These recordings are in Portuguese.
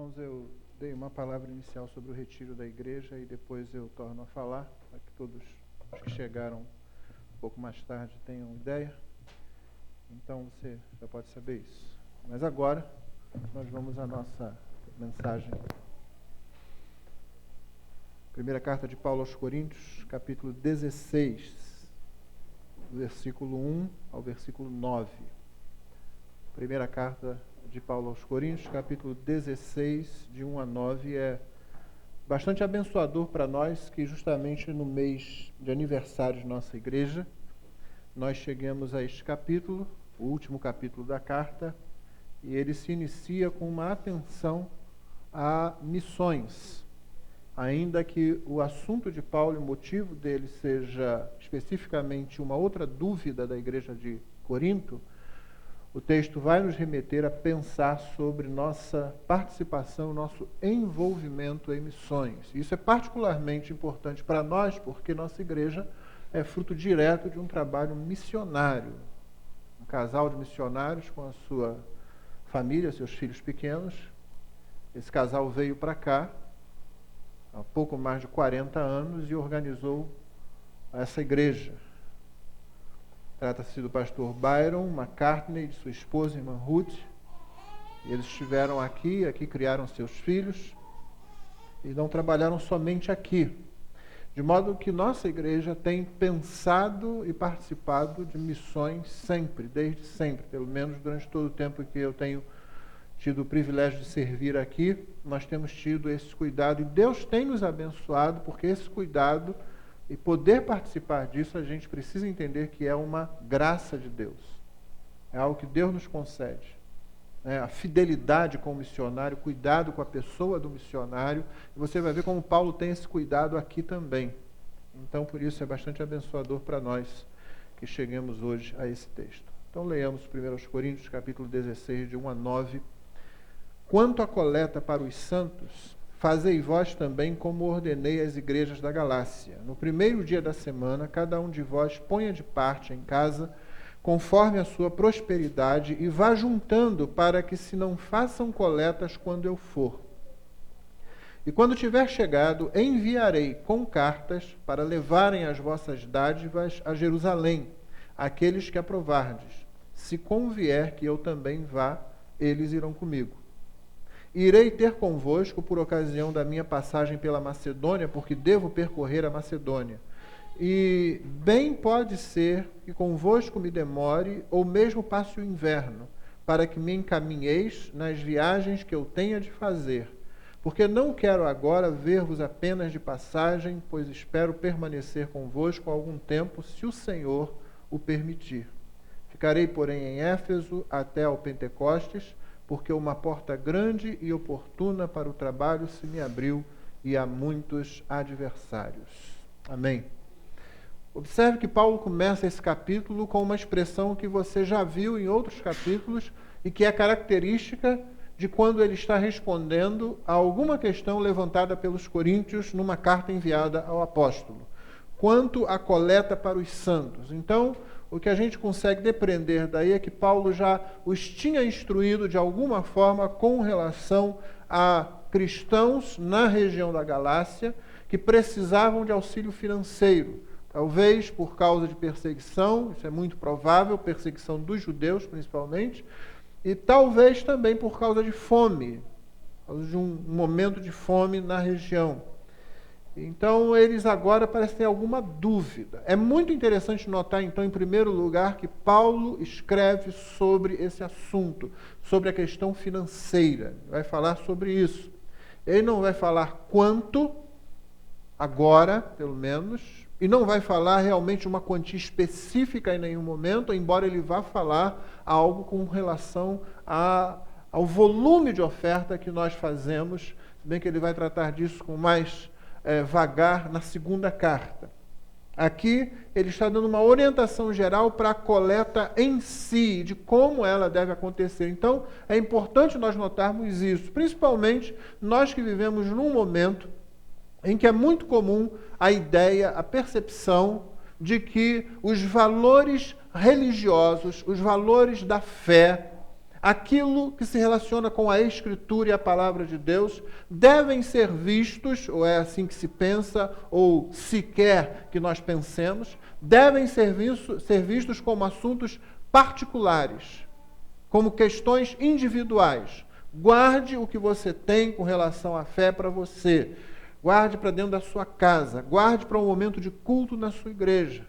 Irmãos, eu dei uma palavra inicial sobre o retiro da igreja e depois eu torno a falar, para que todos os que chegaram um pouco mais tarde tenham ideia. Então você já pode saber isso. Mas agora nós vamos à nossa mensagem. Primeira carta de Paulo aos Coríntios, capítulo 16, versículo 1 ao versículo 9. Primeira carta de Paulo aos Coríntios, capítulo 16, de 1 a 9, é bastante abençoador para nós, que justamente no mês de aniversário de nossa igreja, nós chegamos a este capítulo, o último capítulo da carta, e ele se inicia com uma atenção a missões. Ainda que o assunto de Paulo e o motivo dele seja especificamente uma outra dúvida da igreja de Corinto, o texto vai nos remeter a pensar sobre nossa participação, nosso envolvimento em missões. Isso é particularmente importante para nós, porque nossa igreja é fruto direto de um trabalho missionário. Um casal de missionários com a sua família, seus filhos pequenos. Esse casal veio para cá há pouco mais de 40 anos e organizou essa igreja. Trata-se do pastor Byron McCartney e de sua esposa, irmã Ruth. Eles estiveram aqui criaram seus filhos e não trabalharam somente aqui. De modo que nossa igreja tem pensado e participado de missões sempre, desde sempre, pelo menos durante todo o tempo que eu tenho tido o privilégio de servir aqui, nós temos tido esse cuidado e Deus tem nos abençoado, porque esse cuidado e poder participar disso, a gente precisa entender que é uma graça de Deus. É algo que Deus nos concede. A fidelidade com o missionário, o cuidado com a pessoa do missionário. E você vai ver como Paulo tem esse cuidado aqui também. Então, por isso, é bastante abençoador para nós que cheguemos hoje a esse texto. Então, leiamos 1 Coríntios, capítulo 16, de 1 a 9. Quanto à coleta para os santos, fazei vós também como ordenei às igrejas da Galácia. No primeiro dia da semana, cada um de vós ponha de parte em casa, conforme a sua prosperidade, e vá juntando para que se não façam coletas quando eu for. E quando tiver chegado, enviarei com cartas para levarem as vossas dádivas a Jerusalém, aqueles que aprovardes. Se convier que eu também vá, eles irão comigo. Irei ter convosco por ocasião da minha passagem pela Macedônia, porque devo percorrer a Macedônia. E bem pode ser que convosco me demore, ou mesmo passe o inverno, para que me encaminheis nas viagens que eu tenha de fazer. Porque não quero agora ver-vos apenas de passagem, pois espero permanecer convosco algum tempo, se o Senhor o permitir. Ficarei, porém, em Éfeso até ao Pentecostes, porque uma porta grande e oportuna para o trabalho se me abriu e há muitos adversários. Amém. Observe que Paulo começa esse capítulo com uma expressão que você já viu em outros capítulos e que é característica de quando ele está respondendo a alguma questão levantada pelos coríntios numa carta enviada ao apóstolo. Quanto à coleta para os santos. Então, o que a gente consegue depreender daí é que Paulo já os tinha instruído de alguma forma com relação a cristãos na região da Galácia que precisavam de auxílio financeiro. Talvez por causa de perseguição, isso é muito provável, perseguição dos judeus principalmente, e talvez também por causa de fome, por causa de um momento de fome na região. Então, eles agora parecem ter alguma dúvida. É muito interessante notar, então, em primeiro lugar, que Paulo escreve sobre esse assunto, sobre a questão financeira. Vai falar sobre isso. Ele não vai falar quanto, agora, pelo menos, e não vai falar realmente uma quantia específica em nenhum momento, embora ele vá falar algo com relação ao volume de oferta que nós fazemos, se bem que ele vai tratar disso com mais vagar na segunda carta. Aqui ele está dando uma orientação geral para a coleta em si, de como ela deve acontecer. Então, é importante nós notarmos isso, principalmente nós que vivemos num momento em que é muito comum a ideia, a percepção de que os valores religiosos, os valores da fé, aquilo que se relaciona com a Escritura e a Palavra de Deus, devem ser vistos, ou é assim que se pensa, ou se quer que nós pensemos, devem ser vistos como assuntos particulares, como questões individuais. Guarde o que você tem com relação à fé para você. Guarde para dentro da sua casa. Guarde para um momento de culto na sua igreja.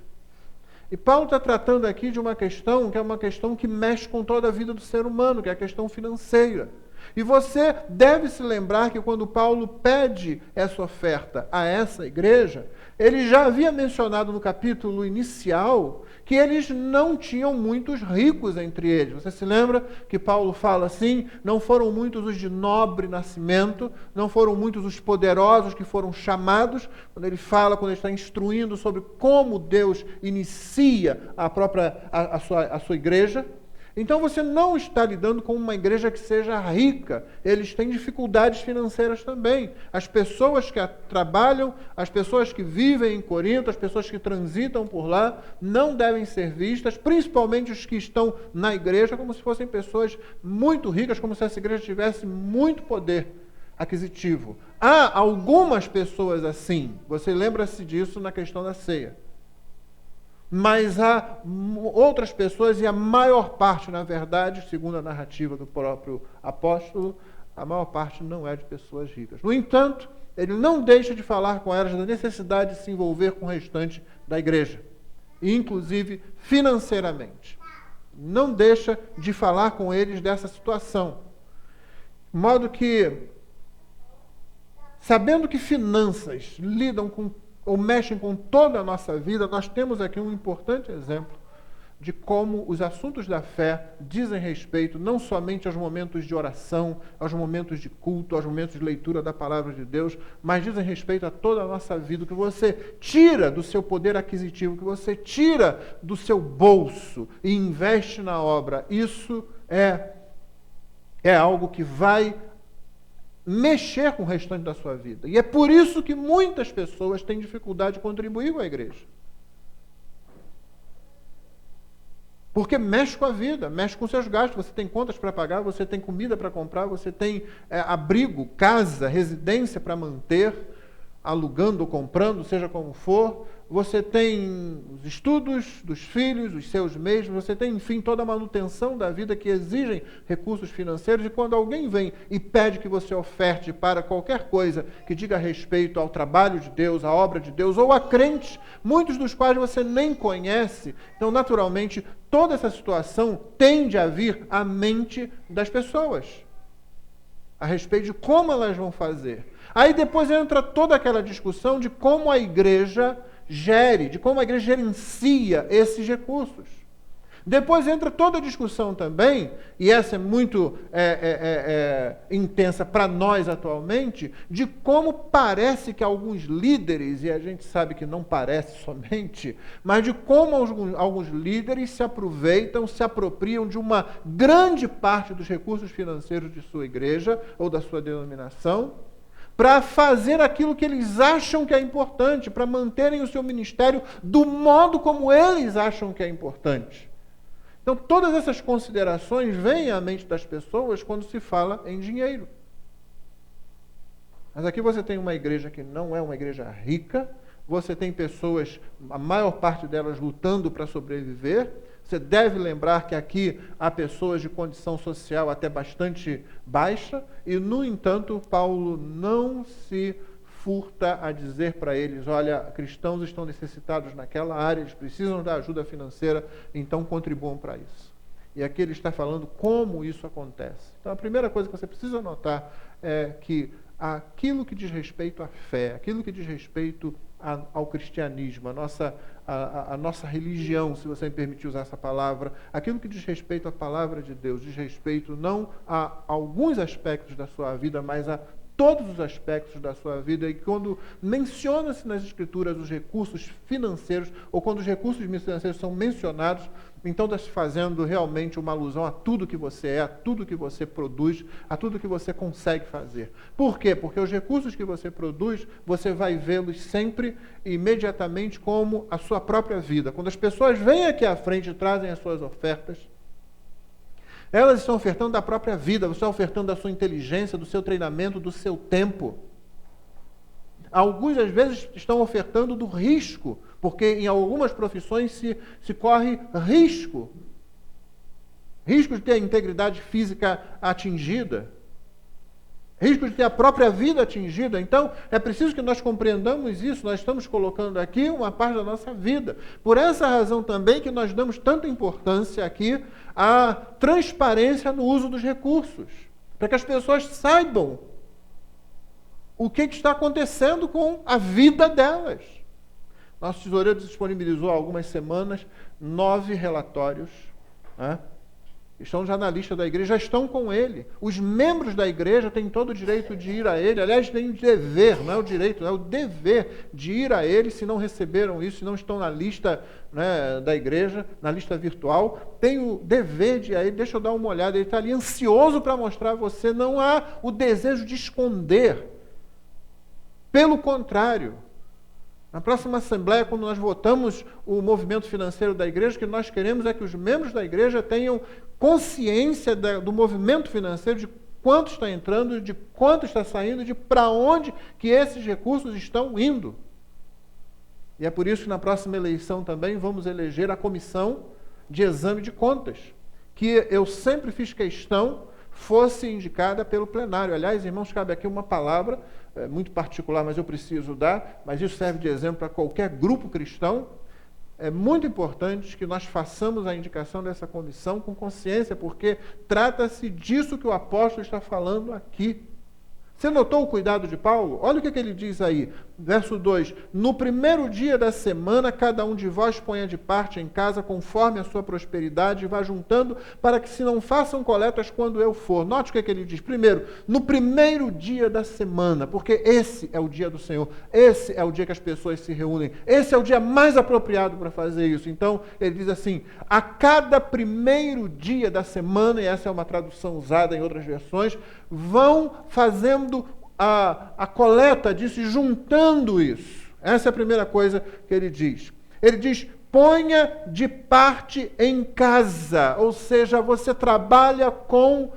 E Paulo está tratando aqui de uma questão que é uma questão que mexe com toda a vida do ser humano, que é a questão financeira. E você deve se lembrar que quando Paulo pede essa oferta a essa igreja, ele já havia mencionado no capítulo inicial que eles não tinham muitos ricos entre eles. Você se lembra que Paulo fala assim, não foram muitos os de nobre nascimento, não foram muitos os poderosos que foram chamados, quando ele está instruindo sobre como Deus inicia a sua igreja. Então você não está lidando com uma igreja que seja rica. Eles têm dificuldades financeiras também. As pessoas que trabalham, as pessoas que vivem em Corinto, as pessoas que transitam por lá, não devem ser vistas, principalmente os que estão na igreja, como se fossem pessoas muito ricas, como se essa igreja tivesse muito poder aquisitivo. Há algumas pessoas assim. Você lembra-se disso na questão da ceia. Mas há outras pessoas, e a maior parte, na verdade, segundo a narrativa do próprio apóstolo, a maior parte não é de pessoas ricas. No entanto, ele não deixa de falar com elas da necessidade de se envolver com o restante da igreja, inclusive financeiramente. Não deixa de falar com eles dessa situação. De modo que, sabendo que finanças lidam com ou mexem com toda a nossa vida, nós temos aqui um importante exemplo de como os assuntos da fé dizem respeito não somente aos momentos de oração, aos momentos de culto, aos momentos de leitura da palavra de Deus, mas dizem respeito a toda a nossa vida, o que você tira do seu poder aquisitivo, o que você tira do seu bolso e investe na obra. Isso é algo que vai mexer com o restante da sua vida. E é por isso que muitas pessoas têm dificuldade de contribuir com a igreja. Porque mexe com a vida, mexe com seus gastos. Você tem contas para pagar, você tem comida para comprar, você tem abrigo, casa, residência para manter, alugando ou comprando, seja como for. Você tem os estudos dos filhos, os seus mesmos, você tem, enfim, toda a manutenção da vida que exigem recursos financeiros, e quando alguém vem e pede que você oferte para qualquer coisa que diga respeito ao trabalho de Deus, à obra de Deus, ou a crentes, muitos dos quais você nem conhece, então, naturalmente, toda essa situação tende a vir à mente das pessoas, a respeito de como elas vão fazer. Aí depois entra toda aquela discussão de como a igreja gere, de como a igreja gerencia esses recursos. Depois entra toda a discussão também, e essa é muito intensa para nós atualmente, de como parece que alguns líderes, e a gente sabe que não parece somente, mas de como alguns líderes se aproveitam, se apropriam de uma grande parte dos recursos financeiros de sua igreja ou da sua denominação, para fazer aquilo que eles acham que é importante, para manterem o seu ministério do modo como eles acham que é importante. Então, todas essas considerações vêm à mente das pessoas quando se fala em dinheiro. Mas aqui você tem uma igreja que não é uma igreja rica, você tem pessoas, a maior parte delas lutando para sobreviver. Você deve lembrar que aqui há pessoas de condição social até bastante baixa, e, no entanto, Paulo não se furta a dizer para eles: olha, cristãos estão necessitados naquela área, eles precisam da ajuda financeira, então contribuam para isso. E aqui ele está falando como isso acontece. Então, a primeira coisa que você precisa notar é que aquilo que diz respeito à fé, aquilo que diz respeito ao cristianismo, a nossa religião, se você me permitir usar essa palavra, aquilo que diz respeito à palavra de Deus, diz respeito não a alguns aspectos da sua vida, mas a todos os aspectos da sua vida. E quando menciona-se nas Escrituras os recursos financeiros, ou quando os recursos financeiros são mencionados, então está se fazendo realmente uma alusão a tudo que você é, a tudo que você produz, a tudo que você consegue fazer. Por quê? Porque os recursos que você produz, você vai vê-los sempre, imediatamente, como a sua própria vida. Quando as pessoas vêm aqui à frente e trazem as suas ofertas, Elas estão ofertando da própria vida, você está ofertando da sua inteligência, do seu treinamento, do seu tempo. Alguns, às vezes, estão ofertando do risco, porque em algumas profissões se corre risco. Risco de ter a integridade física atingida. Risco de ter a própria vida atingida. Então, é preciso que nós compreendamos isso. Nós estamos colocando aqui uma parte da nossa vida. Por essa razão também que nós damos tanta importância aqui à transparência no uso dos recursos. Para que as pessoas saibam o que está acontecendo com a vida delas. Nosso tesoureiro disponibilizou há algumas semanas 9 relatórios, né? Estão já na lista da igreja, já estão com ele. Os membros da igreja têm todo o direito de ir a ele. Aliás, têm o dever, não é o direito, é o dever de ir a ele, se não receberam isso, se não estão na lista, né, da igreja, na lista virtual. Tem o dever de ir a ele. Deixa eu dar uma olhada, ele está ali ansioso para mostrar a você. Não há o desejo de esconder. Pelo contrário, na próxima Assembleia, quando nós votamos o movimento financeiro da igreja, o que nós queremos é que os membros da igreja tenham consciência do movimento financeiro, de quanto está entrando, de quanto está saindo, de para onde que esses recursos estão indo. E é por isso que na próxima eleição também vamos eleger a comissão de exame de contas, que eu sempre fiz questão fosse indicada pelo plenário. Aliás, irmãos, cabe aqui uma palavra muito particular, mas eu preciso dar, mas isso serve de exemplo para qualquer grupo cristão. É muito importante que nós façamos a indicação dessa comissão com consciência, porque trata-se disso que o apóstolo está falando aqui. Você notou o cuidado de Paulo? Olha o que ele diz aí, verso 2. No primeiro dia da semana, cada um de vós ponha de parte em casa, conforme a sua prosperidade, e vá juntando, para que se não façam coletas quando eu for. Note o que ele diz. Primeiro, no primeiro dia da semana, porque esse é o dia do Senhor. Esse é o dia que as pessoas se reúnem. Esse é o dia mais apropriado para fazer isso. Então, ele diz assim, a cada primeiro dia da semana, e essa é uma tradução usada em outras versões, vão fazendo a coleta disso e juntando isso. Essa é a primeira coisa que ele diz. Ele diz, ponha de parte em casa, ou seja, você trabalha com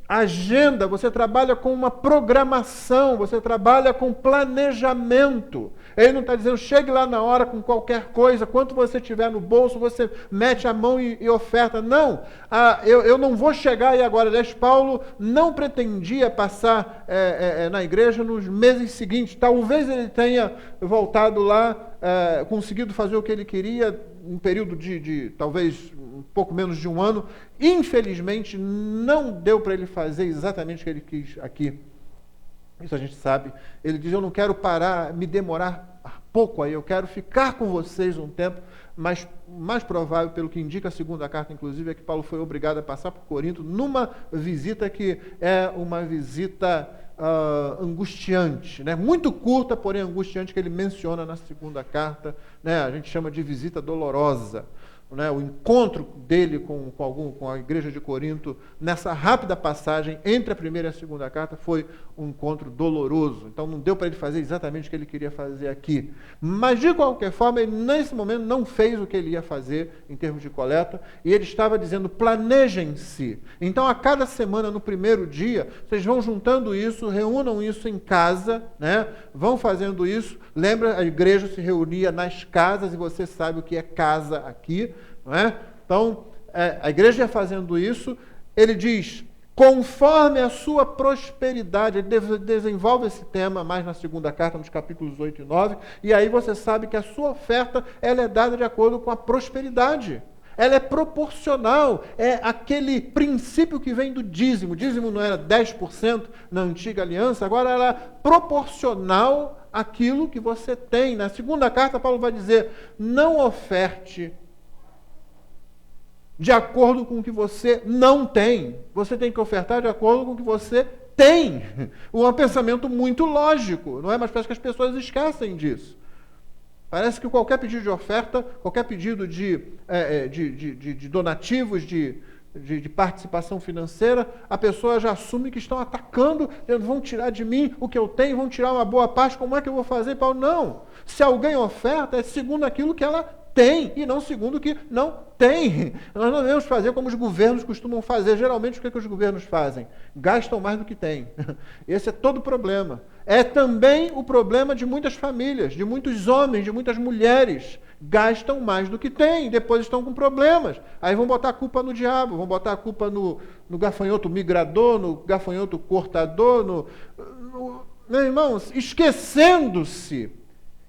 agenda, você trabalha com uma programação, você trabalha com planejamento. Ele não está dizendo, chegue lá na hora com qualquer coisa, quanto você tiver no bolso, você mete a mão e oferta. Não, eu não vou chegar aí agora. Aliás, Paulo não pretendia passar na igreja nos meses seguintes. Talvez ele tenha voltado lá, conseguido fazer o que ele queria, um período de talvez um pouco menos de um ano. Infelizmente, não deu para ele fazer exatamente o que ele quis aqui. Isso a gente sabe. Ele diz, eu não quero parar, me demorar pouco aí, eu quero ficar com vocês um tempo, mas mais provável, pelo que indica a segunda carta, inclusive, é que Paulo foi obrigado a passar por Corinto numa visita que é uma visita angustiante, né? Muito curta, porém angustiante, que ele menciona na segunda carta, né? A gente chama de visita dolorosa. Né, o encontro dele com a igreja de Corinto, nessa rápida passagem entre a primeira e a segunda carta, foi um encontro doloroso. Então não deu para ele fazer exatamente o que ele queria fazer aqui. Mas, de qualquer forma, ele nesse momento não fez o que ele ia fazer em termos de coleta, e ele estava dizendo, planejem-se. Então, a cada semana, no primeiro dia, vocês vão juntando isso, reúnam isso em casa, né, vão fazendo isso. Lembra, a igreja se reunia nas casas, e você sabe o que é casa aqui. Não é? Então, a igreja fazendo isso, ele diz, conforme a sua prosperidade, ele desenvolve esse tema mais na segunda carta, nos capítulos 8 e 9, e aí você sabe que a sua oferta ela é dada de acordo com a prosperidade. Ela é proporcional, é aquele princípio que vem do dízimo. O dízimo não era 10% na antiga aliança, agora ela é proporcional àquilo que você tem. Na segunda carta, Paulo vai dizer, não oferte de acordo com o que você não tem. Você tem que ofertar de acordo com o que você tem. Um pensamento muito lógico, não é? Mas parece que as pessoas esquecem disso. Parece que qualquer pedido de oferta, qualquer pedido de donativos, de participação financeira, a pessoa já assume que estão atacando, vão tirar de mim o que eu tenho, vão tirar uma boa parte, como é que eu vou fazer? Paulo, não. Se alguém oferta, é segundo aquilo que ela tem e não segundo o que não tem. Nós não devemos fazer como os governos costumam fazer. Geralmente, o que os governos fazem? Gastam mais do que têm. Esse é todo o problema. É também o problema de muitas famílias, de muitos homens, de muitas mulheres. Gastam mais do que têm, depois estão com problemas. Aí vão botar a culpa no diabo, vão botar a culpa no gafanhoto migrador, no gafanhoto cortador, Meus irmãos, esquecendo-se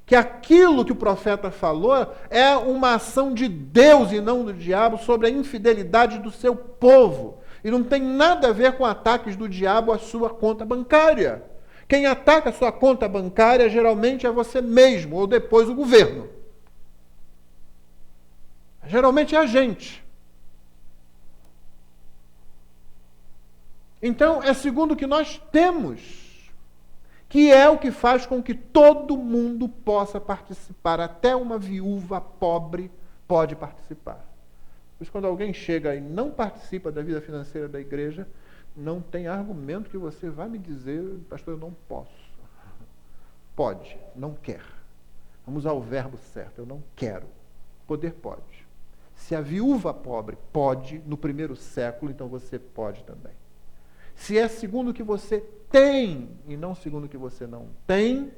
que aquilo que o profeta falou é uma ação de Deus e não do diabo sobre a infidelidade do seu povo. E não tem nada a ver com ataques do diabo à sua conta bancária. Quem ataca a sua conta bancária geralmente é você mesmo, ou depois o governo. Geralmente é a gente. Então, é segundo o que nós temos, que é o que faz com que todo mundo possa participar. Até uma viúva pobre pode participar. Por isso, quando alguém chega e não participa da vida financeira da igreja, não tem argumento que você vai me dizer, pastor, eu não posso. Pode, não quer. Vamos ao verbo certo, eu não quero. Poder pode. Se a viúva pobre pode, no primeiro século, então você pode também. Se é segundo o que você tem e não segundo o que você não tem,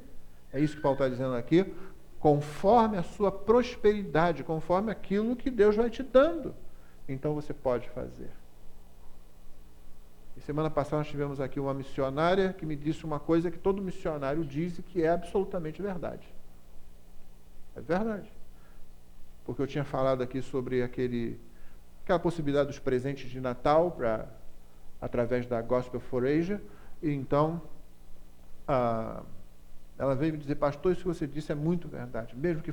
é isso que Paulo está dizendo aqui, conforme a sua prosperidade, conforme aquilo que Deus vai te dando, então você pode fazer. E semana passada nós tivemos aqui uma missionária que me disse uma coisa que todo missionário diz e que é absolutamente verdade. É verdade. Porque eu tinha falado aqui sobre aquela possibilidade dos presentes de Natal através da Gospel for Asia, e então ela veio me dizer, pastor, isso que você disse é muito verdade, mesmo que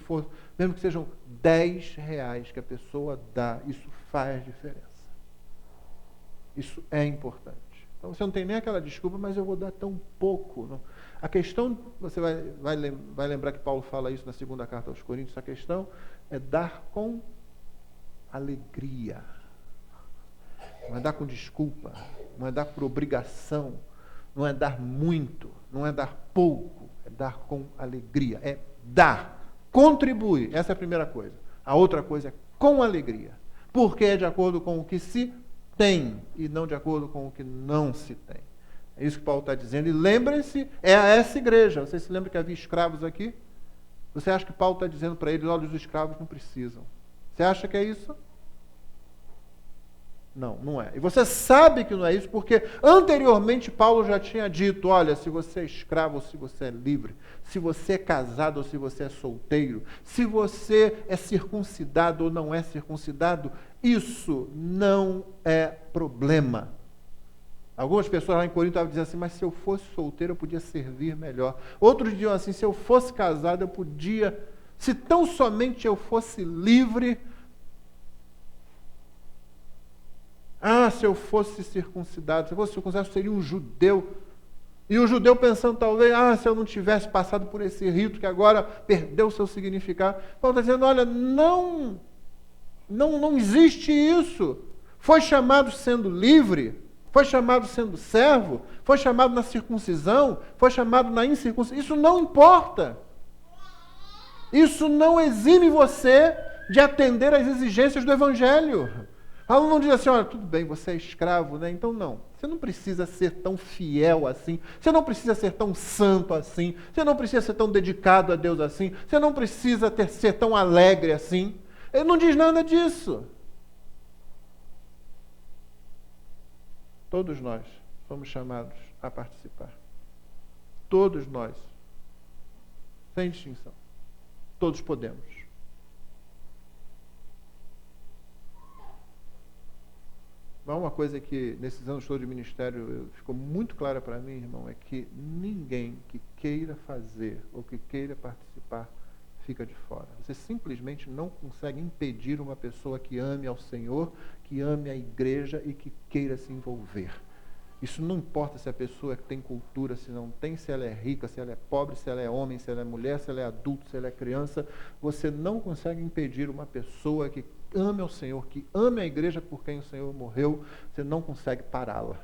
sejam R$10 que a pessoa dá, isso faz diferença. Isso é importante. Então você não tem nem aquela desculpa, mas eu vou dar tão pouco. Não. A questão, você vai lembrar que Paulo fala isso na segunda carta aos Coríntios, a questão é dar com alegria. Não é dar com desculpa, não é dar por obrigação, não é dar muito, não é dar pouco, é dar com alegria, é dar, contribui, essa é a primeira coisa. A outra coisa é com alegria, porque é de acordo com o que se tem e não de acordo com o que não se tem. É isso que Paulo está dizendo. E lembrem-se, é a essa igreja. Vocês se lembram que havia escravos aqui? Você acha que Paulo está dizendo para eles, olha, os escravos não precisam. Você acha que é isso? Não, não é. E você sabe que não é isso, porque anteriormente Paulo já tinha dito, olha, se você é escravo ou se você é livre, se você é casado ou se você é solteiro, se você é circuncidado ou não é circuncidado, isso não é problema. Algumas pessoas lá em Corinto estavam dizendo assim, mas se eu fosse solteiro eu podia servir melhor. Outros diziam assim, se eu fosse casado eu podia, se tão somente eu fosse livre. Se eu fosse circuncidado, se eu fosse circuncidado, eu seria um judeu. E o judeu pensando, talvez, se eu não tivesse passado por esse rito que agora perdeu o seu significado. Paulo está dizendo, olha, não existe isso. Foi chamado sendo livre, foi chamado sendo servo, foi chamado na circuncisão, foi chamado na incircuncisão. Isso não importa. Isso não exime você de atender às exigências do Evangelho. Paulo não diz assim, olha, tudo bem, você é escravo, né? Então não, você não precisa ser tão fiel assim, você não precisa ser tão santo assim, você não precisa ser tão dedicado a Deus assim, você não precisa ser tão alegre assim. Ele não diz nada disso. Todos nós somos chamados a participar. Todos nós. Sem distinção. Todos podemos. Uma coisa que nesses anos todos de ministério ficou muito clara para mim, irmão, é que ninguém que queira fazer ou que queira participar fica de fora. Você simplesmente não consegue impedir uma pessoa que ame ao Senhor, que ame a igreja e que queira se envolver. Isso não importa se a pessoa tem cultura, se não tem, se ela é rica, se ela é pobre, se ela é homem, se ela é mulher, se ela é adulto, se ela é criança. Você não consegue impedir uma pessoa que ame ao Senhor, que ame a igreja por quem o Senhor morreu, você não consegue pará-la.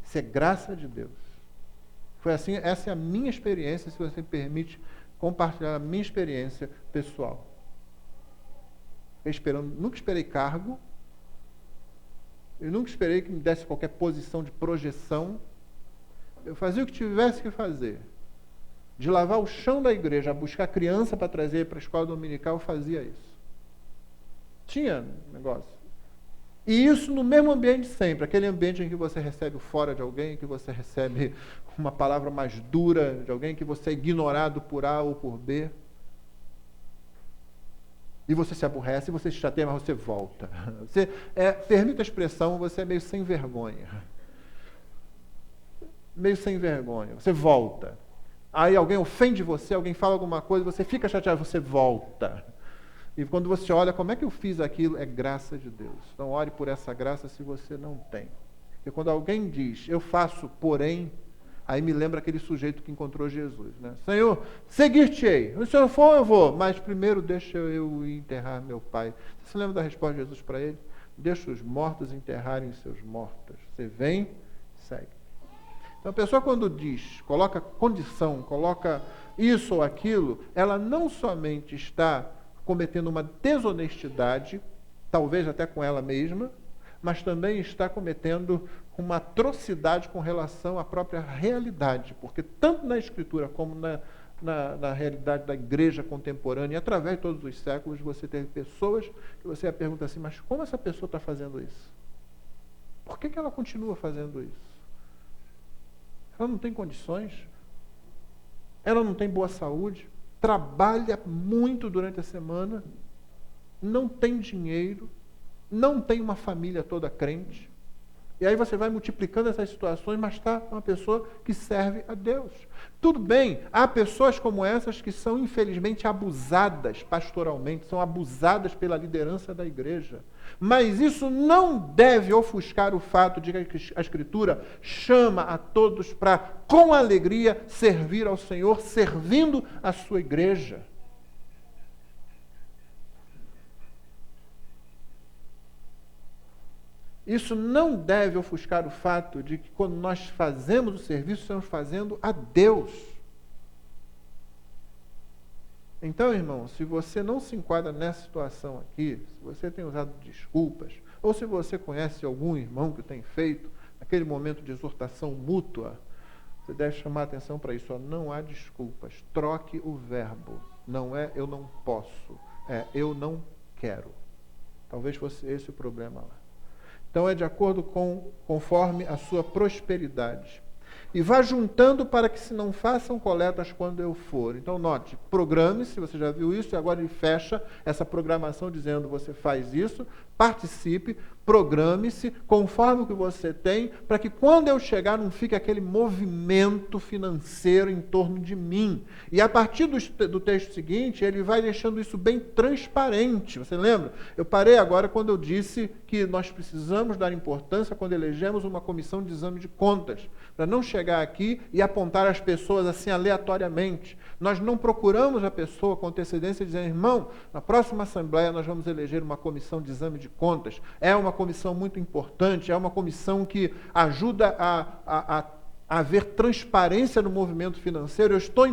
Isso é graça de Deus. Foi assim, essa é a minha experiência, se você me permite compartilhar a minha experiência pessoal. Nunca esperei cargo, eu nunca esperei que me desse qualquer posição de projeção. Eu fazia o que tivesse que fazer. De lavar o chão da igreja, a buscar criança para trazer para a escola dominical, eu fazia isso. Tinha negócio. E isso no mesmo ambiente sempre, aquele ambiente em que você recebe o fora de alguém, que você recebe uma palavra mais dura de alguém, que você é ignorado por A ou por B. E você se aborrece, você se chateia, mas você volta. Você permita a expressão, você é meio sem vergonha. Meio sem vergonha. Você volta. Aí alguém ofende você, alguém fala alguma coisa, você fica chateado, você volta. E quando você olha, como é que eu fiz aquilo? É graça de Deus. Então ore por essa graça se você não tem. Porque quando alguém diz, eu faço, porém, aí me lembra aquele sujeito que encontrou Jesus, né? Senhor, seguir-te-ei. Se o Senhor for, eu vou. Mas primeiro deixa eu ir enterrar meu pai. Você se lembra da resposta de Jesus para ele? Deixa os mortos enterrarem seus mortos. Você vem, segue. Então a pessoa quando diz, coloca condição, coloca isso ou aquilo, ela não somente está cometendo uma desonestidade, talvez até com ela mesma, mas também está cometendo uma atrocidade com relação à própria realidade, porque tanto na Escritura como na realidade da igreja contemporânea, e através de todos os séculos, você teve pessoas que você pergunta assim, mas como essa pessoa está fazendo isso? Por que ela continua fazendo isso? Ela não tem condições, ela não tem boa saúde, trabalha muito durante a semana, não tem dinheiro, não tem uma família toda crente. E aí você vai multiplicando essas situações, mas está uma pessoa que serve a Deus. Tudo bem, há pessoas como essas que são infelizmente abusadas pastoralmente, são abusadas pela liderança da igreja. Mas isso não deve ofuscar o fato de que a Escritura chama a todos para, com alegria, servir ao Senhor, servindo a sua igreja. Isso não deve ofuscar o fato de que quando nós fazemos o serviço, estamos fazendo a Deus. Então, irmão, se você não se enquadra nessa situação aqui, se você tem usado desculpas, ou se você conhece algum irmão que tem feito aquele momento de exortação mútua, você deve chamar a atenção para isso. Não há desculpas. Troque o verbo. Não é eu não posso, é eu não quero. Talvez fosse esse o problema lá. Então é de acordo conforme a sua prosperidade. E vá juntando para que se não façam coletas quando eu for. Então note, programe-se, você já viu isso, e agora ele fecha essa programação dizendo, você faz isso, participe, programe-se, conforme o que você tem, para que quando eu chegar não fique aquele movimento financeiro em torno de mim. E a partir do texto seguinte, ele vai deixando isso bem transparente. Você lembra? Eu parei agora quando eu disse que nós precisamos dar importância quando elegemos uma comissão de exame de contas, para não chegar aqui e apontar as pessoas assim aleatoriamente. Nós não procuramos a pessoa com antecedência dizendo, irmão, na próxima assembleia nós vamos eleger uma comissão de exame de contas. É uma comissão muito importante, é uma comissão que ajuda a haver transparência no movimento financeiro. Eu estou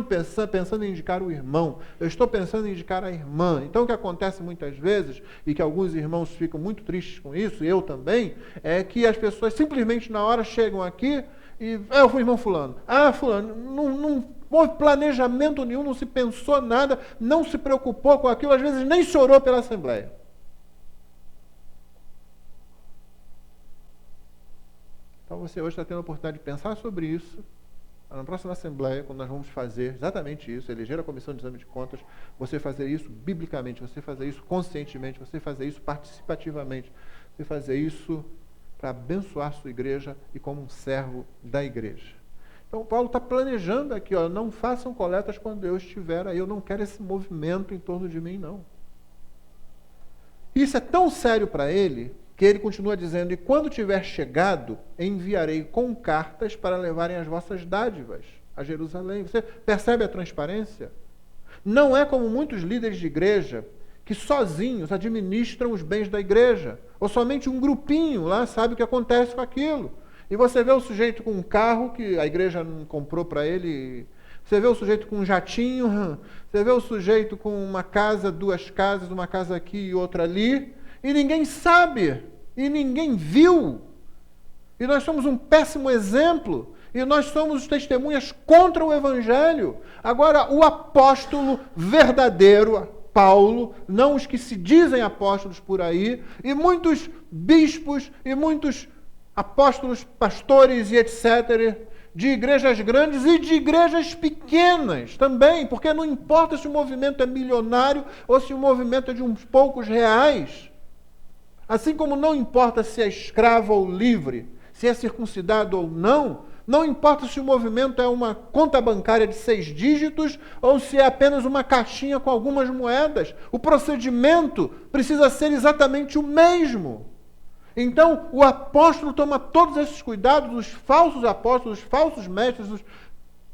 pensando em indicar o irmão, eu estou pensando em indicar a irmã. Então o que acontece muitas vezes, e que alguns irmãos ficam muito tristes com isso, e eu também, é que as pessoas simplesmente na hora chegam aqui e eu fui irmão fulano. Fulano, não houve planejamento nenhum, não se pensou nada, não se preocupou com aquilo, às vezes nem se orou pela assembleia. Então você hoje está tendo a oportunidade de pensar sobre isso. Na próxima assembleia, quando nós vamos fazer exatamente isso, eleger a comissão de exame de contas, você fazer isso biblicamente, você fazer isso conscientemente, você fazer isso participativamente, você fazer isso para abençoar sua igreja e como um servo da igreja. Então Paulo está planejando aqui, não façam coletas quando eu estiver aí, eu não quero esse movimento em torno de mim, não. E isso é tão sério para ele, que ele continua dizendo, e quando tiver chegado, enviarei com cartas para levarem as vossas dádivas a Jerusalém. Você percebe a transparência? Não é como muitos líderes de igreja que sozinhos administram os bens da igreja, ou somente um grupinho lá sabe o que acontece com aquilo. E você vê o sujeito com um carro que a igreja não comprou para ele, Você vê o sujeito com um jatinho, você vê o sujeito com uma casa, 2 casas, uma casa aqui e outra ali, e ninguém sabe, e ninguém viu. E nós somos um péssimo exemplo, e nós somos testemunhas contra o Evangelho. Agora, o apóstolo verdadeiro, Paulo, não os que se dizem apóstolos por aí, e muitos bispos, e muitos apóstolos, pastores e etc., de igrejas grandes e de igrejas pequenas também, porque não importa se o movimento é milionário ou se o movimento é de uns poucos reais. Assim como não importa se é escravo ou livre, se é circuncidado ou não, não importa se o movimento é uma conta bancária de 6 dígitos ou se é apenas uma caixinha com algumas moedas. O procedimento precisa ser exatamente o mesmo. Então, o apóstolo toma todos esses cuidados, os falsos apóstolos, os falsos mestres, os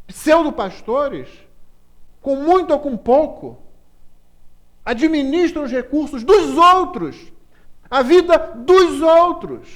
pseudo-pastores, com muito ou com pouco, administram os recursos dos outros, a vida dos outros.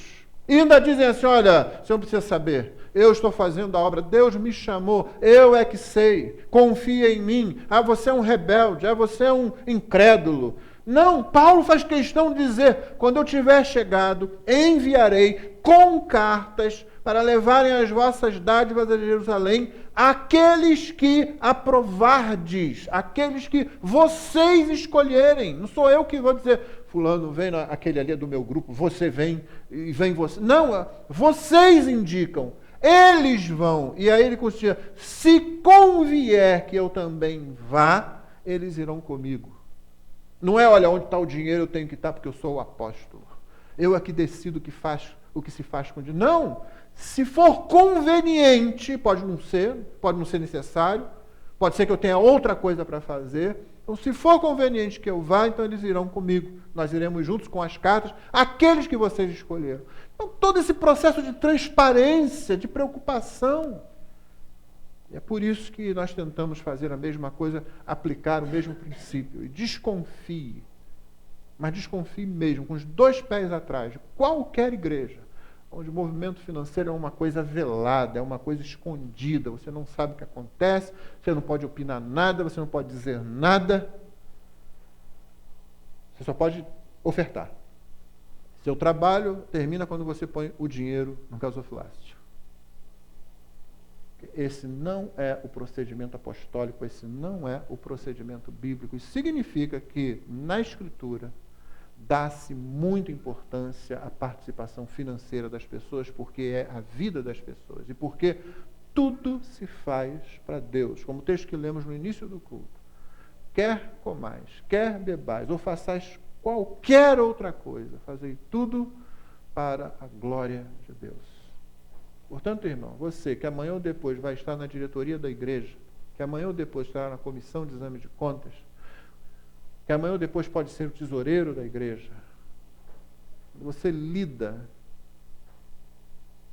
E ainda dizem assim, olha, você não precisa saber, eu estou fazendo a obra, Deus me chamou, eu é que sei, confia em mim, você é um rebelde, você é um incrédulo. Não, Paulo faz questão de dizer, quando eu tiver chegado, enviarei com cartas para levarem as vossas dádivas a Jerusalém, aqueles que aprovardes, aqueles que vocês escolherem. Não sou eu que vou dizer, fulano, vem aquele ali do meu grupo, você vem e vem você. Não, vocês indicam, eles vão. E aí ele continua, se convier que eu também vá, eles irão comigo. Não é, olha, onde está o dinheiro eu tenho que estar porque eu sou o apóstolo. Eu é que decido o que se faz com o dinheiro. Não! Se for conveniente, pode não ser necessário, pode ser que eu tenha outra coisa para fazer. Então, se for conveniente que eu vá, então eles irão comigo. Nós iremos juntos com as cartas, aqueles que vocês escolheram. Então, todo esse processo de transparência, de preocupação. E é por isso que nós tentamos fazer a mesma coisa, aplicar o mesmo princípio. E desconfie, mas desconfie mesmo, com os 2 pés atrás, de qualquer igreja, onde o movimento financeiro é uma coisa velada, é uma coisa escondida, você não sabe o que acontece, você não pode opinar nada, você não pode dizer nada, você só pode ofertar. Seu trabalho termina quando você põe o dinheiro no gasofilácio. Esse não é o procedimento apostólico, esse não é o procedimento bíblico. Isso significa que, na Escritura, dá-se muita importância à participação financeira das pessoas, porque é a vida das pessoas e porque tudo se faz para Deus. Como o texto que lemos no início do culto. Quer comais, quer bebais, ou façais qualquer outra coisa, fazei tudo para a glória de Deus. Portanto, irmão, você que amanhã ou depois vai estar na diretoria da igreja, que amanhã ou depois estará na comissão de exame de contas, que amanhã ou depois pode ser o tesoureiro da igreja, você lida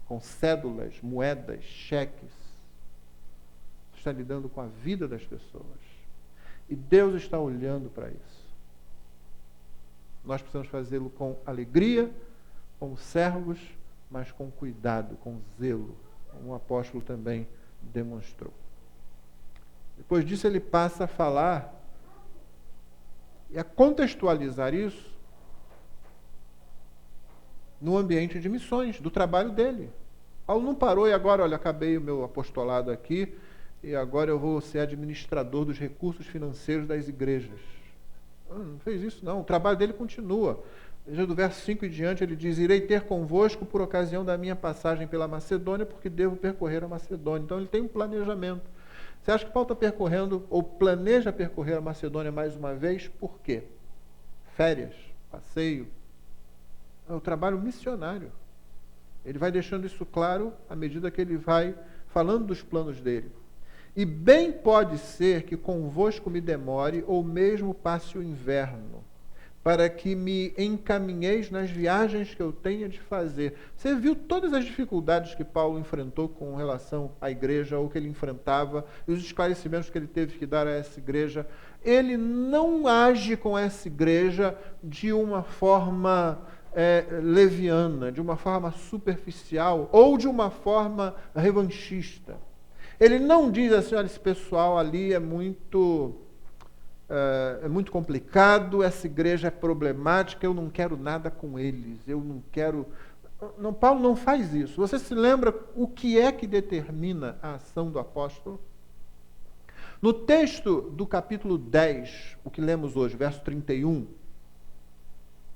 com cédulas, moedas, cheques, você está lidando com a vida das pessoas. E Deus está olhando para isso. Nós precisamos fazê-lo com alegria, como servos, mas com cuidado, com zelo, como o apóstolo também demonstrou. Depois disso ele passa a falar e a contextualizar isso no ambiente de missões, do trabalho dele. Paulo não parou e agora, olha, acabei o meu apostolado aqui e agora eu vou ser administrador dos recursos financeiros das igrejas. Não fez isso não, o trabalho dele continua. Veja do verso 5 em diante, ele diz, irei ter convosco por ocasião da minha passagem pela Macedônia, porque devo percorrer a Macedônia. Então ele tem um planejamento. Você acha que Paulo está percorrendo, ou planeja percorrer a Macedônia mais uma vez? Por quê? Férias, passeio. É o trabalho missionário. Ele vai deixando isso claro à medida que ele vai falando dos planos dele. E bem pode ser que convosco me demore, ou mesmo passe o inverno, para que me encaminheis nas viagens que eu tenha de fazer. Você viu todas as dificuldades que Paulo enfrentou com relação à igreja, ou que ele enfrentava, e os esclarecimentos que ele teve que dar a essa igreja. Ele não age com essa igreja de uma forma leviana, de uma forma superficial, ou de uma forma revanchista. Ele não diz assim, olha, esse pessoal ali é muito complicado, essa igreja é problemática, eu não quero nada com eles, eu não quero... Não, Paulo não faz isso. Você se lembra o que é que determina a ação do apóstolo? No texto do capítulo 10, o que lemos hoje, verso 31,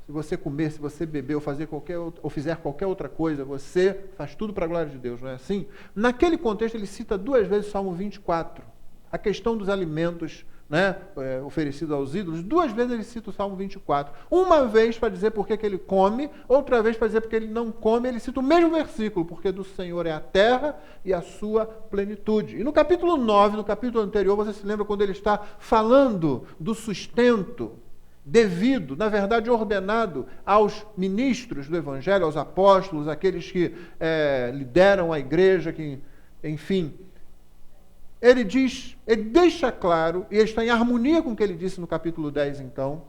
se você comer, se você beber ou fizer qualquer outra coisa, você faz tudo para a glória de Deus, não é assim? Naquele contexto ele cita 2 vezes o Salmo 24, a questão dos alimentos, né, oferecidos aos ídolos. 2 vezes ele cita o Salmo 24. Uma vez para dizer por que ele come, outra vez para dizer porque ele não come. Ele cita o mesmo versículo, porque do Senhor é a terra e a sua plenitude. E no capítulo 9, no capítulo anterior, você se lembra quando ele está falando do sustento devido, na verdade ordenado, aos ministros do Evangelho, aos apóstolos, aqueles que lideram a igreja, que, enfim... Ele deixa claro, e está em harmonia com o que ele disse no capítulo 10, então,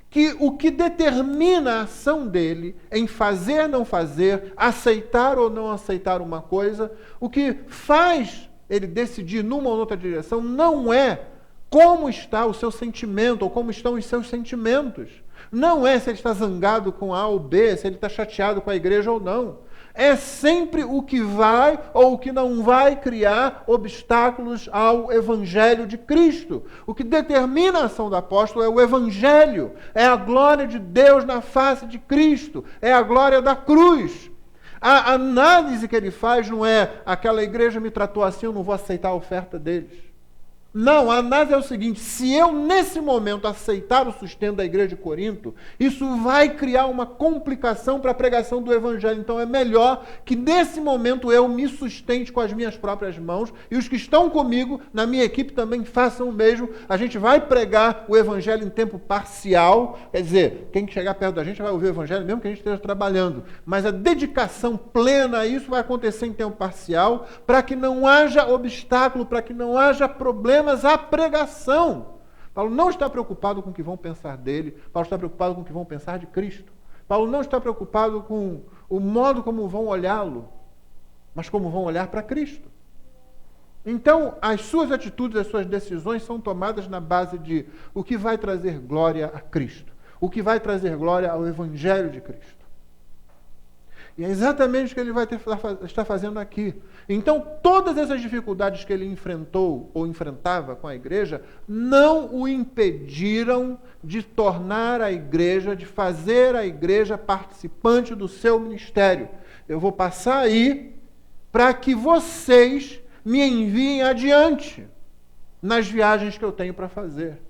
que o que determina a ação dele em fazer, não fazer, aceitar ou não aceitar uma coisa, o que faz ele decidir numa ou outra direção, não é como está o seu sentimento, ou como estão os seus sentimentos. Não é se ele está zangado com A ou B, se ele está chateado com a igreja ou não. É sempre o que vai ou o que não vai criar obstáculos ao Evangelho de Cristo. O que determina a ação do apóstolo é o Evangelho, é a glória de Deus na face de Cristo, é a glória da cruz. A análise que ele faz não é aquela igreja me tratou assim, eu não vou aceitar a oferta deles. Não, a análise é o seguinte: se eu nesse momento aceitar o sustento da igreja de Corinto, isso vai criar uma complicação para a pregação do Evangelho. Então é melhor que nesse momento eu me sustente com as minhas próprias mãos e os que estão comigo, na minha equipe, também façam o mesmo. A gente vai pregar o Evangelho em tempo parcial, quer dizer, quem chegar perto da gente vai ouvir o Evangelho mesmo que a gente esteja trabalhando, mas a dedicação plena a isso vai acontecer em tempo parcial, para que não haja obstáculo, para que não haja problema à pregação. Paulo não está preocupado com o que vão pensar dele, Paulo está preocupado com o que vão pensar de Cristo. Paulo não está preocupado com o modo como vão olhá-lo, mas como vão olhar para Cristo. Então, as suas atitudes, as suas decisões são tomadas na base de o que vai trazer glória a Cristo, o que vai trazer glória ao Evangelho de Cristo. E é exatamente o que ele está fazendo aqui. Então, todas essas dificuldades que ele enfrentou ou enfrentava com a igreja não o impediram de tornar a igreja, de fazer a igreja participante do seu ministério. Eu vou passar aí para que vocês me enviem adiante nas viagens que eu tenho para fazer.